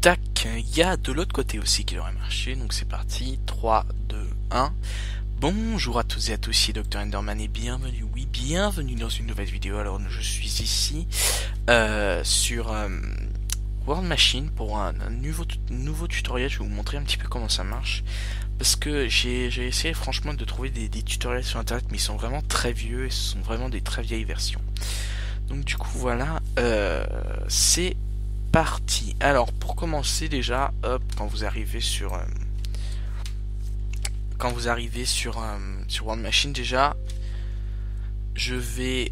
tac, il y a de l'autre côté aussi qui devrait marcher, donc c'est parti, 3, 2, 1. Bonjour à tous et à tous, ici Dr Enderman et bienvenue, oui, bienvenue dans une nouvelle vidéo. Alors je suis ici sur World Machine pour un nouveau tutoriel. Je vais vous montrer un petit peu comment ça marche. Parce que j'ai essayé franchement de trouver des tutoriels sur internet, mais ils sont vraiment très vieux et ce sont vraiment des très vieilles versions. Donc du coup voilà, c'est parti. Alors pour commencer déjà, hop, quand vous arrivez sur World Machine déjà, je vais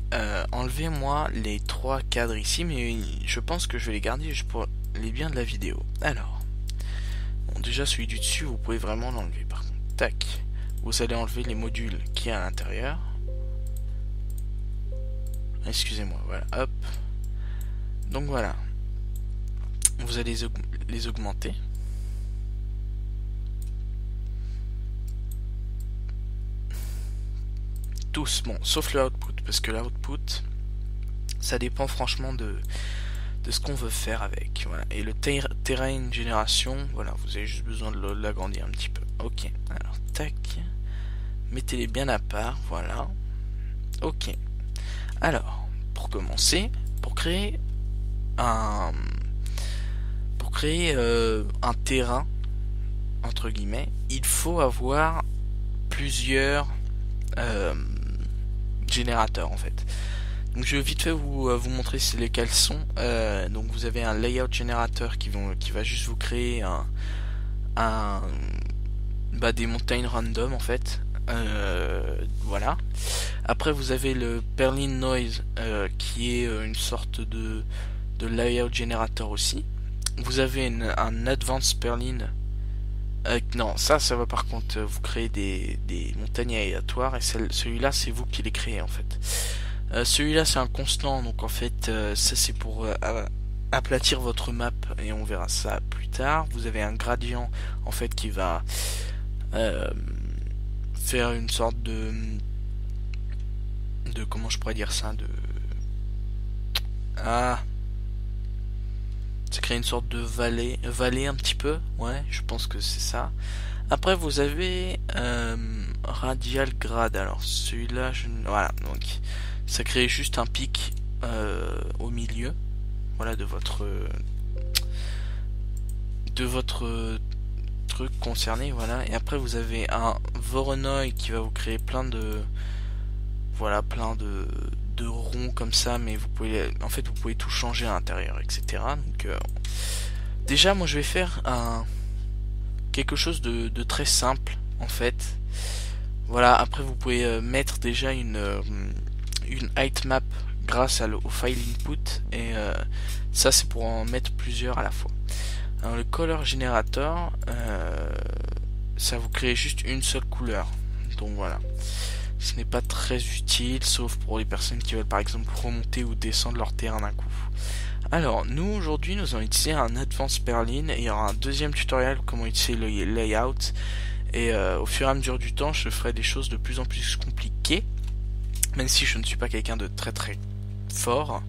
enlever moi les 3 cadres ici, mais je pense que je vais les garder juste pour les biens de la vidéo. Alors, bon, déjà celui du dessus, vous pouvez vraiment l'enlever par contre. Tac, vous allez enlever les modules qui y a à l'intérieur. Excusez-moi, voilà, hop. Donc voilà, vous allez les augmenter. Tous, bon, sauf le output, parce que l'output, ça dépend franchement de ce qu'on veut faire avec. Voilà. Et le terrain génération, voilà, vous avez juste besoin de l'agrandir un petit peu. Ok, alors tac, mettez-les bien à part, voilà. Ok, alors, pour commencer, pour créer un terrain, entre guillemets, il faut avoir plusieurs générateurs en fait. Donc je vais vite fait vous montrer lesquels sont. Donc vous avez un layout générateur qui va juste vous créer des montagnes random en fait. Voilà. Après vous avez le Perlin Noise qui est une sorte de layout générateur aussi. Vous avez un Advanced Perlin. Non, ça va par contre vous créer des montagnes aléatoires et celui-là c'est vous qui les créez en fait. Celui-là c'est un constant, donc en fait ça c'est pour aplatir votre map et on verra ça plus tard. Vous avez un gradient en fait qui va faire une sorte de comment je pourrais dire ça, ça crée une sorte de vallée un petit peu, ouais, je pense que c'est ça. Après vous avez radial grade, alors celui-là, voilà, donc ça crée juste un pic au milieu, voilà, de votre truc concerné, voilà. Et après vous avez un Voronoi qui va vous créer plein de ronds comme ça, mais vous pouvez tout changer à l'intérieur, etc. Donc déjà moi je vais faire quelque chose de très simple en fait. Voilà, après vous pouvez mettre déjà une height map grâce au file input, et ça c'est pour en mettre plusieurs à la fois. Alors le color generator, ça vous crée juste une seule couleur, donc voilà. Ce n'est pas très utile, sauf pour les personnes qui veulent par exemple remonter ou descendre leur terrain d'un coup. Alors, nous aujourd'hui, nous allons utiliser un Advanced Perlin, et il y aura un deuxième tutoriel comment utiliser le layout. Et au fur et à mesure du temps, je ferai des choses de plus en plus compliquées, même si je ne suis pas quelqu'un de très très fort.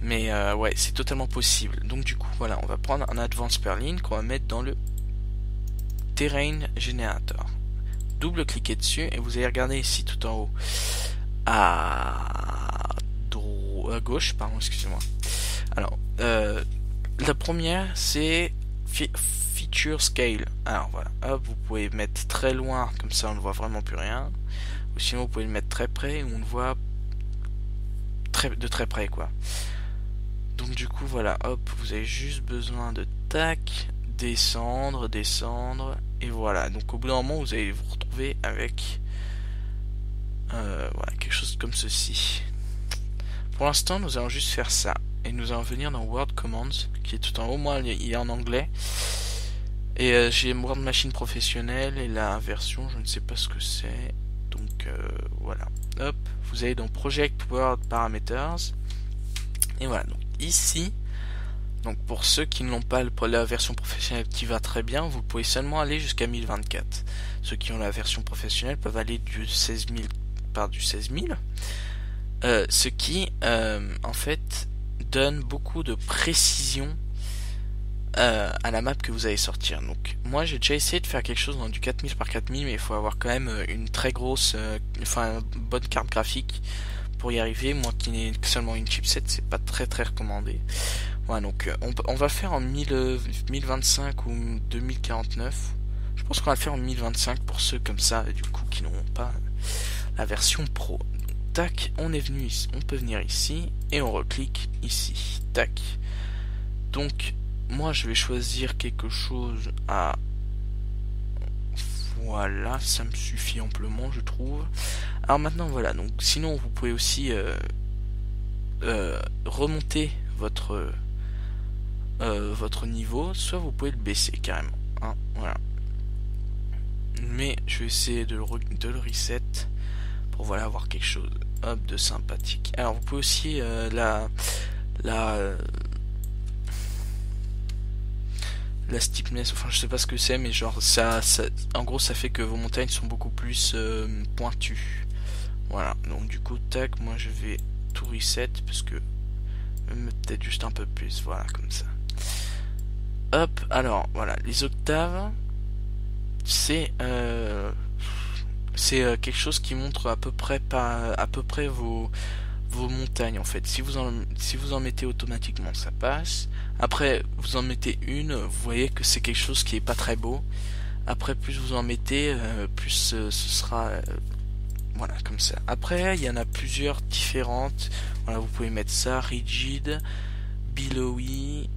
Mais ouais, c'est totalement possible. Donc du coup, voilà, on va prendre un Advanced Perlin qu'on va mettre dans le Terrain Generator. Double-cliquez dessus et vous allez regarder ici tout en haut à gauche, pardon, excusez-moi. Alors, la première c'est Feature Scale. Alors voilà, hop, vous pouvez mettre très loin, comme ça on ne voit vraiment plus rien. Ou sinon vous pouvez le mettre très près où on le voit de très près quoi. Donc du coup voilà, hop, vous avez juste besoin de tac, descendre, et voilà. Donc au bout d'un moment vous allez vous retrouver avec voilà, quelque chose comme ceci. Pour l'instant nous allons juste faire ça, et nous allons venir dans Word Commands qui est tout en haut. Moi il est en anglais, et j'ai Word Machine professionnel, et la version je ne sais pas ce que c'est. Donc voilà, hop, vous allez dans Project Word Parameters, et voilà. Donc ici, donc pour ceux qui n'ont pas la version professionnelle qui va très bien, vous pouvez seulement aller jusqu'à 1024. Ceux qui ont la version professionnelle peuvent aller du 16 000 par du 16 000. Ce qui en fait donne beaucoup de précision à la map que vous allez sortir. Donc moi j'ai déjà essayé de faire quelque chose dans du 4000 par 4000, mais il faut avoir quand même une très grosse, une bonne carte graphique pour y arriver. Moi qui n'ai que seulement une chipset, c'est pas très recommandé. Voilà, donc on va le faire en 1025 ou 2049. Je pense qu'on va le faire en 1025 pour ceux comme ça, du coup, qui n'auront pas la version pro. Donc, tac, on est venu ici, on peut venir ici et on reclique ici. Tac. Donc moi je vais choisir quelque chose à... Voilà, ça me suffit amplement, je trouve. Alors maintenant voilà, donc sinon vous pouvez aussi remonter votre niveau, soit vous pouvez le baisser carrément, hein, voilà. Mais je vais essayer de le reset pour voilà avoir quelque chose hop de sympathique. Alors vous pouvez aussi la steepness, enfin je sais pas ce que c'est, mais genre ça en gros ça fait que vos montagnes sont beaucoup plus pointues. Voilà, donc du coup tac, moi je vais tout reset parce que peut-être juste un peu plus, voilà comme ça. Hop, alors voilà, les octaves c'est quelque chose qui montre à peu près vos montagnes en fait. Si vous en mettez automatiquement, ça passe. Après vous en mettez une, vous voyez que c'est quelque chose qui est pas très beau. Après plus vous en mettez, plus ce sera voilà comme ça. Après il y en a plusieurs différentes. Voilà, vous pouvez mettre ça, rigid, billowy,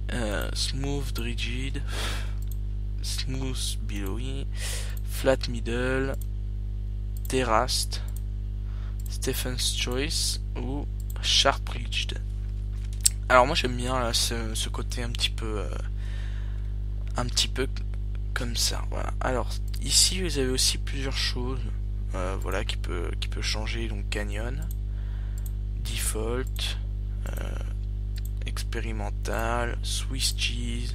smooth rigid, smooth billowy, flat middle, terraced, Stephen's Choice ou Sharp Ridged. Alors moi j'aime bien là, ce côté un petit peu comme ça. Voilà. Alors ici vous avez aussi plusieurs choses, voilà qui peut changer. Donc canyon, default, expérimental, Swiss cheese,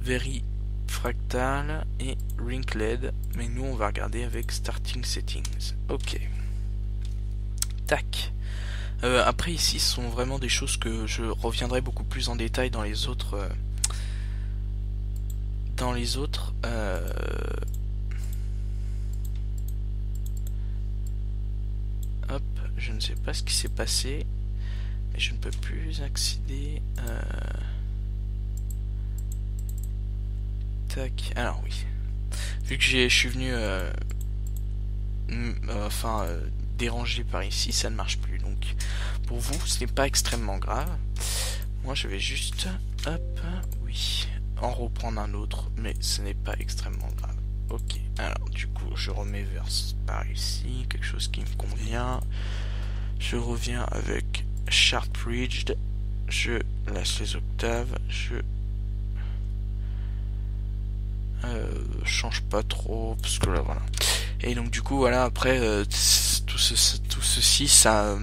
very fractal et wrinkled. Mais nous on va regarder avec starting settings. Ok. Tac. Après ici ce sont vraiment des choses que je reviendrai beaucoup plus en détail dans les autres hop, je ne sais pas ce qui s'est passé, mais je ne peux plus accéder. Tac, alors oui, vu que je suis venu dérangé par ici, ça ne marche plus. Donc pour vous ce n'est pas extrêmement grave. Moi je vais juste hop, oui, en reprendre un autre, mais ce n'est pas extrêmement grave. Ok, alors du coup je remets vers par ici quelque chose qui me convient. Je reviens avec Sharp Ridged, je laisse les octaves, je change pas trop parce que là voilà. Et donc du coup voilà, après tout ceci ça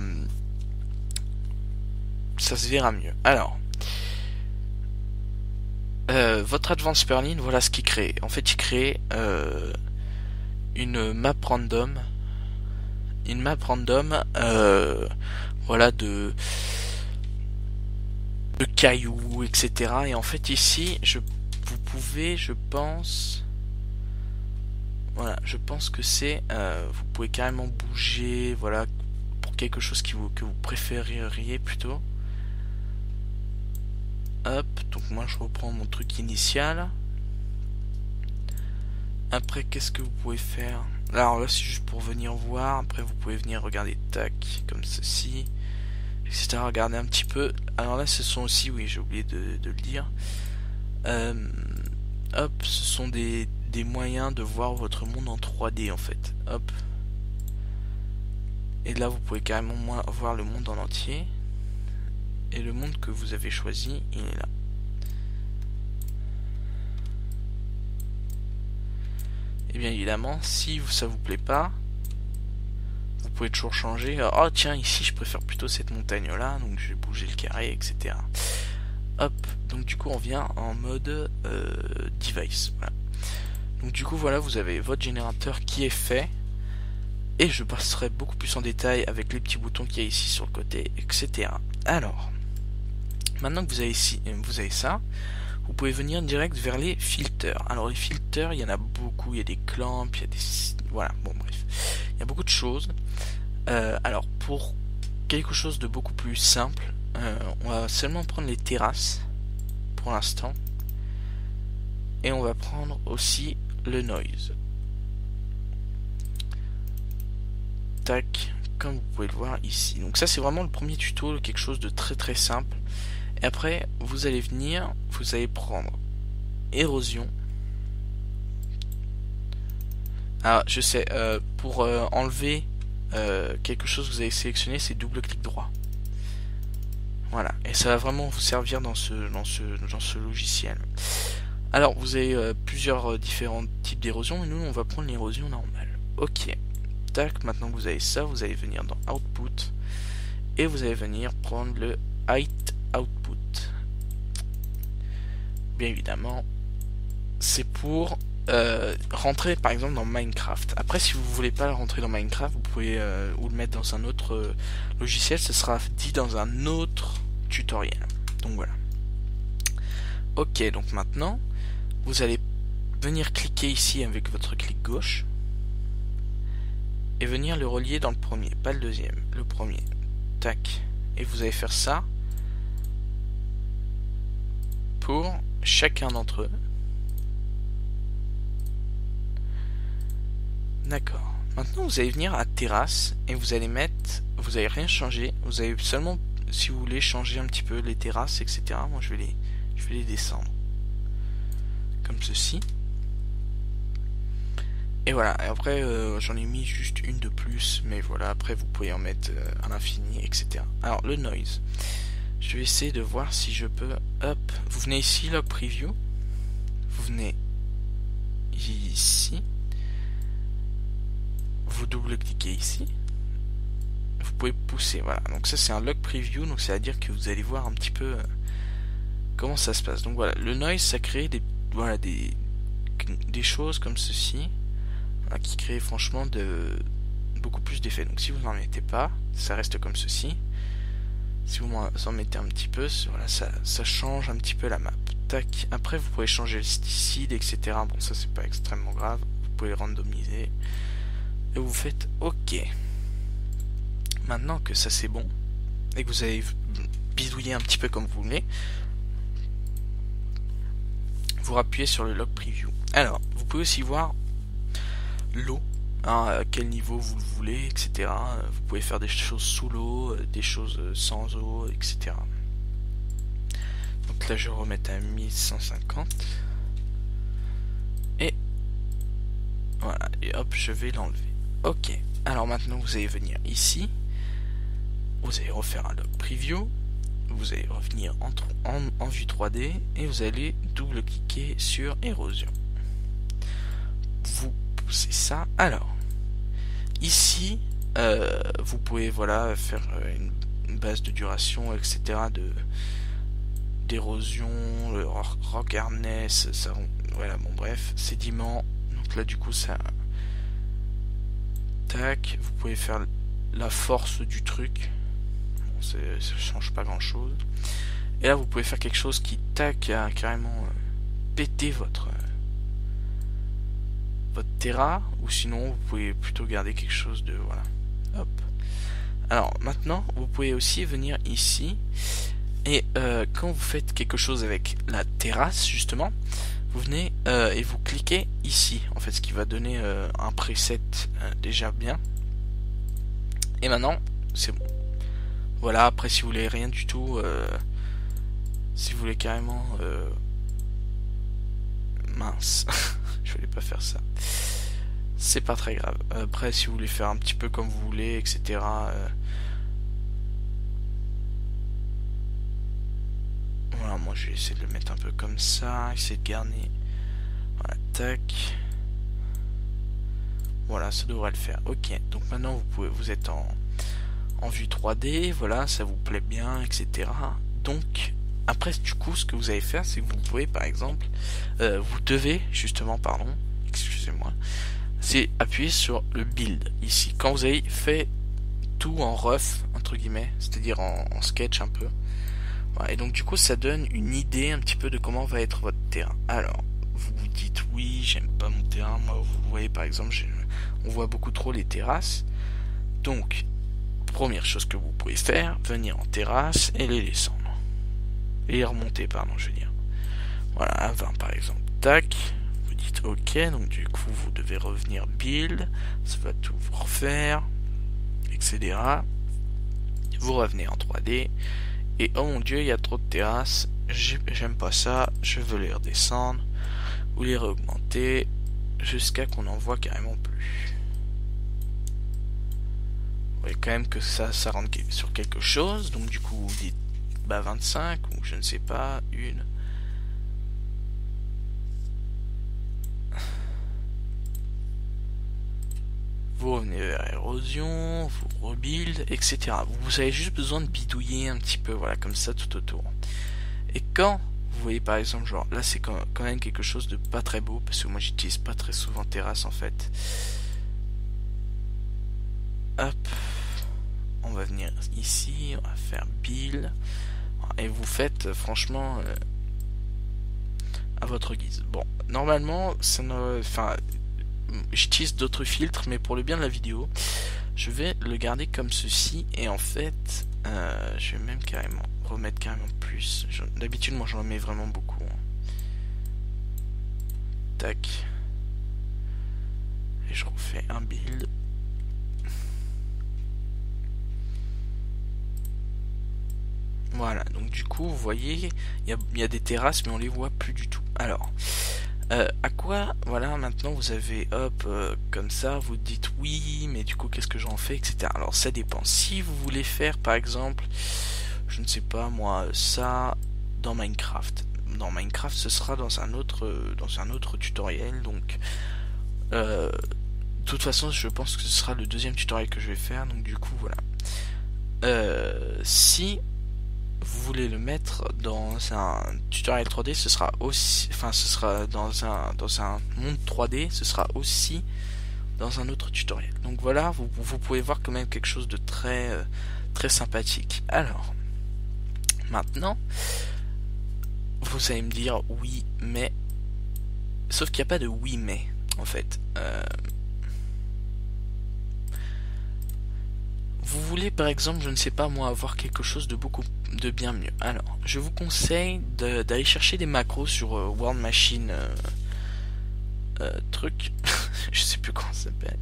se verra mieux. Alors votre Advanced Perlin, voilà ce qu'il crée. En fait il crée une map random, voilà de cailloux, etc. Et en fait ici vous pouvez, je pense, voilà, je pense que c'est vous pouvez carrément bouger, voilà, pour quelque chose que vous préféreriez plutôt. Hop, donc moi je reprends mon truc initial. Après qu'est-ce que vous pouvez faire? Alors là c'est juste pour venir voir. Après vous pouvez venir regarder, tac, comme ceci, etc. Regardez un petit peu. Alors là ce sont aussi, oui j'ai oublié de le dire, hop, ce sont des moyens de voir votre monde en 3D en fait. Hop, et là vous pouvez carrément voir le monde en entier. Et le monde que vous avez choisi, il est là. Et bien évidemment, si ça vous plaît pas, vous pouvez toujours changer. Oh tiens, ici je préfère plutôt cette montagne là, donc je vais bouger le carré, etc. Hop, donc du coup on vient en mode device. Voilà. Donc du coup voilà, vous avez votre générateur qui est fait. Et je passerai beaucoup plus en détail avec les petits boutons qu'il y a ici sur le côté, etc. Alors, maintenant que vous avez ça, vous pouvez venir direct vers les filters. Alors les filters, il y en a beaucoup, il y a des clamps, il y a des... Voilà, bon bref. Il y a beaucoup de choses. Alors pour quelque chose de beaucoup plus simple, on va seulement prendre les terrasses pour l'instant. Et on va prendre aussi le noise. Tac, comme vous pouvez le voir ici. Donc ça c'est vraiment le premier tuto, quelque chose de très très simple. Et après vous allez venir, vous allez prendre érosion. Alors je sais, pour enlever quelque chose que vous avez sélectionné, c'est double clic droit. Voilà, et ça va vraiment vous servir dans ce logiciel. Alors vous avez plusieurs différents types d'érosion, et nous on va prendre l'érosion normale. Ok, tac, maintenant que vous avez ça, vous allez venir dans Output, et vous allez venir prendre le Height Output. Bien évidemment, c'est pour rentrer par exemple dans Minecraft. Après si vous voulez pas le rentrer dans Minecraft, vous pouvez ou le mettre dans un autre logiciel, ce sera dit dans un autre tutoriel. Donc voilà. Ok, donc maintenant vous allez venir cliquer ici avec votre clic gauche et venir le relier dans le premier, pas le deuxième, le premier. Tac, et vous allez faire ça pour chacun d'entre eux. D'accord. Maintenant vous allez venir à terrasse et vous allez mettre, vous allez rien changer, vous allez seulement, si vous voulez changer un petit peu les terrasses, etc. Moi je vais les descendre comme ceci. Et voilà, et après j'en ai mis juste une de plus, mais voilà, après vous pouvez en mettre à l'infini, etc. Alors le noise, je vais essayer de voir si je peux, hop, vous venez ici, log preview, vous venez ici, vous double-cliquez ici, vous pouvez pousser, voilà, donc ça c'est un log preview, donc ça veut dire que vous allez voir un petit peu comment ça se passe. Donc voilà, le noise ça crée des, voilà, des choses comme ceci, voilà, qui créent franchement beaucoup plus d'effets. Donc si vous n'en mettez pas, ça reste comme ceci. Si vous en mettez un petit peu, voilà, ça change un petit peu la map. Tac. Après vous pouvez changer le seed, etc. Bon, ça c'est pas extrêmement grave, vous pouvez randomiser et vous faites OK. Maintenant que ça c'est bon et que vous avez bidouillé un petit peu comme vous voulez, vous appuyez sur le log preview. Alors vous pouvez aussi voir l'eau, hein, à quel niveau vous le voulez, etc. Vous pouvez faire des choses sous l'eau, des choses sans eau, etc. Donc là je vais remettre à 1150 et voilà, et hop, je vais l'enlever. Ok, alors maintenant vous allez venir ici, vous allez refaire un log preview, vous allez revenir en vue 3D et vous allez double cliquer sur érosion. Vous poussez ça. Alors ici vous pouvez, voilà, faire une base de duration, etc. d'érosion, le rock hardness, ça, voilà, bon bref, sédiments. Donc là du coup ça, tac, vous pouvez faire la force du truc. Bon, ça change pas grand chose. Et là vous pouvez faire quelque chose qui, tac, a carrément péter votre terra, ou sinon vous pouvez plutôt garder quelque chose de, voilà, hop. Alors maintenant vous pouvez aussi venir ici et quand vous faites quelque chose avec la terrasse, justement vous venez et vous cliquez ici, en fait, ce qui va donner un preset déjà bien. Et maintenant c'est bon. Voilà, après si vous voulez rien du tout, si vous voulez carrément mince je voulais pas faire ça, c'est pas très grave. Après si vous voulez faire un petit peu comme vous voulez, etc. Voilà, moi je vais essayer de le mettre un peu comme ça, essayer de garder, voilà, tac, voilà, ça devrait le faire. Ok, donc maintenant vous êtes en vue 3D, voilà, ça vous plaît bien, etc. Donc après, du coup, ce que vous allez faire, c'est que vous pouvez, par exemple, vous devez, justement, pardon, excusez-moi, c'est appuyer sur le build, ici. Quand vous avez fait tout en rough, entre guillemets, c'est-à-dire en sketch un peu, Voilà, et donc du coup ça donne une idée un petit peu de comment va être votre terrain. Alors, vous vous dites oui, j'aime pas mon terrain. Moi, vous voyez par exemple, on voit beaucoup trop les terrasses. Donc, première chose que vous pouvez faire, venir en terrasse et les descendre. Et les remonter, pardon, je veux dire. Voilà, à 20 par exemple. Tac, vous dites ok, donc du coup vous devez revenir build, ça va tout vous refaire, etc. Vous revenez en 3D, et oh mon dieu, il y a trop de terrasses, j'aime pas ça, je veux les redescendre, ou les réaugmenter, jusqu'à qu'on n'en voit carrément plus. Vous voyez quand même que ça rentre sur quelque chose, donc du coup vous dites bah 25, ou je ne sais pas, une. Vous revenez vers érosion, vous rebuild, etc. Vous avez juste besoin de bidouiller un petit peu, voilà, comme ça tout autour. Et quand vous voyez par exemple, genre là c'est quand même quelque chose de pas très beau, parce que moi j'utilise pas très souvent terrasse en fait. Hop, on va venir ici, on va faire build, et vous faites franchement à votre guise. Bon, normalement, ça ne, enfin, j'utilise d'autres filtres, mais pour le bien de la vidéo, je vais le garder comme ceci. Et en fait, je vais même carrément remettre carrément plus. D'habitude, moi, j'en mets vraiment beaucoup. Tac. Et je refais un build. Voilà, donc du coup, vous voyez, il y a des terrasses, mais on les voit plus du tout. Alors, à quoi, voilà, maintenant vous avez, hop, comme ça, vous dites oui, mais du coup, qu'est-ce que j'en fais, etc. Alors, ça dépend. Si vous voulez faire, par exemple, je ne sais pas, moi, ça, dans Minecraft. Dans Minecraft, ce sera dans un autre tutoriel, donc, de toute façon, je pense que ce sera le deuxième tutoriel que je vais faire, donc du coup, voilà. Si vous voulez le mettre dans un tutoriel 3D, ce sera aussi, enfin ce sera dans un monde 3D, ce sera aussi dans un autre tutoriel. Donc voilà, vous pouvez voir quand même quelque chose de très très sympathique. Alors maintenant, vous allez me dire oui mais, sauf qu'il n'y a pas de oui mais en fait. Vous voulez par exemple, je ne sais pas moi, avoir quelque chose de beaucoup de bien mieux. Alors, je vous conseille d'aller chercher des macros sur World Machine truc. Je sais plus comment ça s'appelle.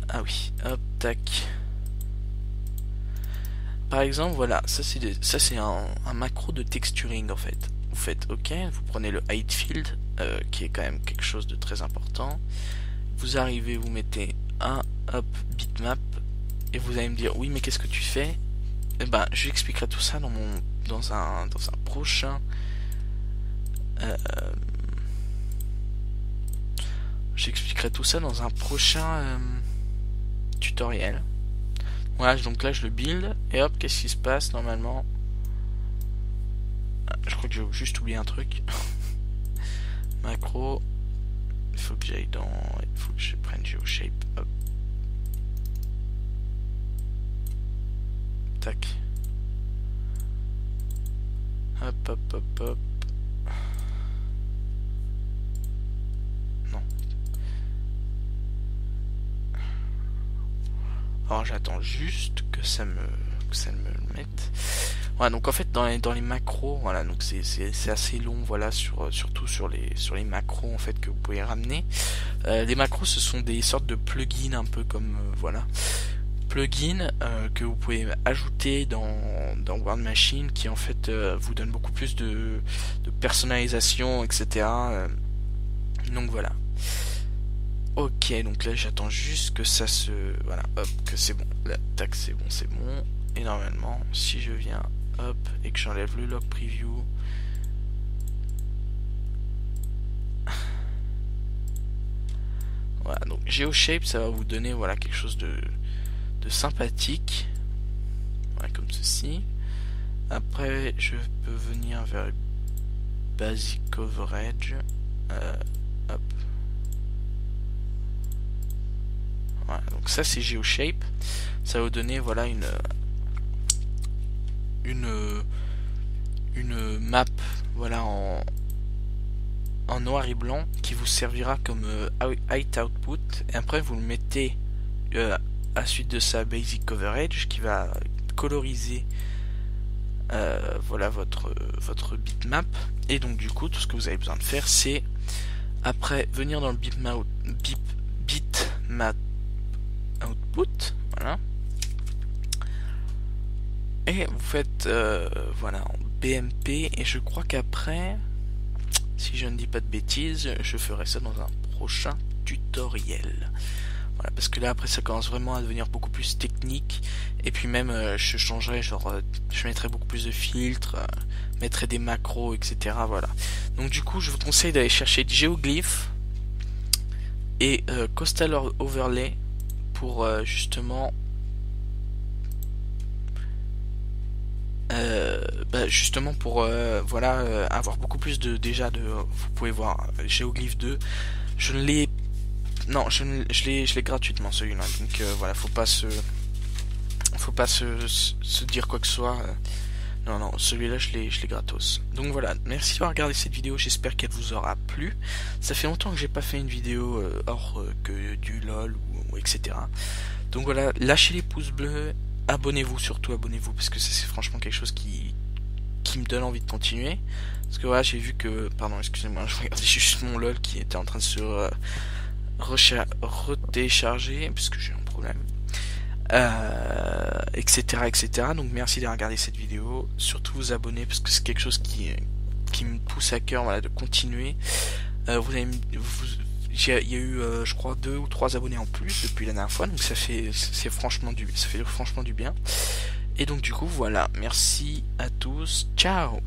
Ah oui, hop, tac. Par exemple, voilà, ça c'est un macro de texturing en fait. Vous faites OK, vous prenez le height field, qui est quand même quelque chose de très important. Vous arrivez, vous mettez un hop bitmap et vous allez me dire oui mais qu'est-ce que tu fais. Eh ben je vous expliquerai tout ça dans un prochain j'expliquerai tout ça dans un prochain tutoriel. Voilà, donc là je le build et hop, qu'est-ce qui se passe normalement. Je crois que j'ai juste oublié un truc. Macro, il faut que j'aille dans, il faut que je prenne GeoShape. Hop. Tac. Hop hop hop hop. Non. Alors j'attends juste que ça me le mette. Voilà, donc en fait dans les macros, voilà, donc c'est assez long, voilà, surtout sur les macros en fait que vous pouvez ramener. Les macros, ce sont des sortes de plugins un peu comme voilà, plugins que vous pouvez ajouter dans World Machine, qui en fait vous donne beaucoup plus de personnalisation, etc. Donc voilà. Ok, donc là j'attends juste que ça se, voilà, hop, que c'est bon. Là, tac, c'est bon. Et normalement, si je viens, hop, et que j'enlève le log preview, voilà, donc GeoShape, ça va vous donner, voilà, quelque chose de sympathique, voilà, comme ceci. Après, je peux venir vers Basic Coverage, hop. Voilà, donc ça c'est GeoShape, ça va vous donner, voilà, une une map, voilà, en noir et blanc, qui vous servira comme height output, et après vous le mettez à suite de sa basic coverage qui va coloriser voilà votre bitmap. Et donc du coup tout ce que vous avez besoin de faire, c'est après venir dans le bitmap output, voilà, et vous faites voilà en BMP, et je crois qu'après, si je ne dis pas de bêtises, je ferai ça dans un prochain tutoriel. Voilà, parce que là après ça commence vraiment à devenir beaucoup plus technique, et puis même je changerai, genre je mettrai beaucoup plus de filtres, mettrai des macros, etc. Voilà. Donc du coup je vous conseille d'aller chercher Geoglyph et Coastal Overlay pour justement voilà, avoir beaucoup plus de vous pouvez voir Geoglyph 2, je ne l'ai non, je l'ai gratuitement celui-là, donc voilà, faut pas se dire quoi que ce soit. Non, celui-là je l'ai gratos. Donc voilà, merci d'avoir regardé cette vidéo, j'espère qu'elle vous aura plu. Ça fait longtemps que j'ai pas fait une vidéo hors que du LOL ou etc. Donc voilà, lâchez les pouces bleus, abonnez-vous, surtout abonnez-vous, parce que c'est franchement quelque chose qui me donne envie de continuer. Parce que voilà, j'ai vu que, pardon, excusez-moi, je regardais juste mon LOL qui était en train de se retécharger, puisque j'ai un problème, etc. Donc merci d'avoir regardé cette vidéo, surtout vous abonner, parce que c'est quelque chose qui me pousse à cœur, voilà, de continuer. Il y a eu je crois 2 ou 3 abonnés en plus depuis la dernière fois, donc ça fait franchement du bien. Et donc du coup voilà, merci à tous, ciao.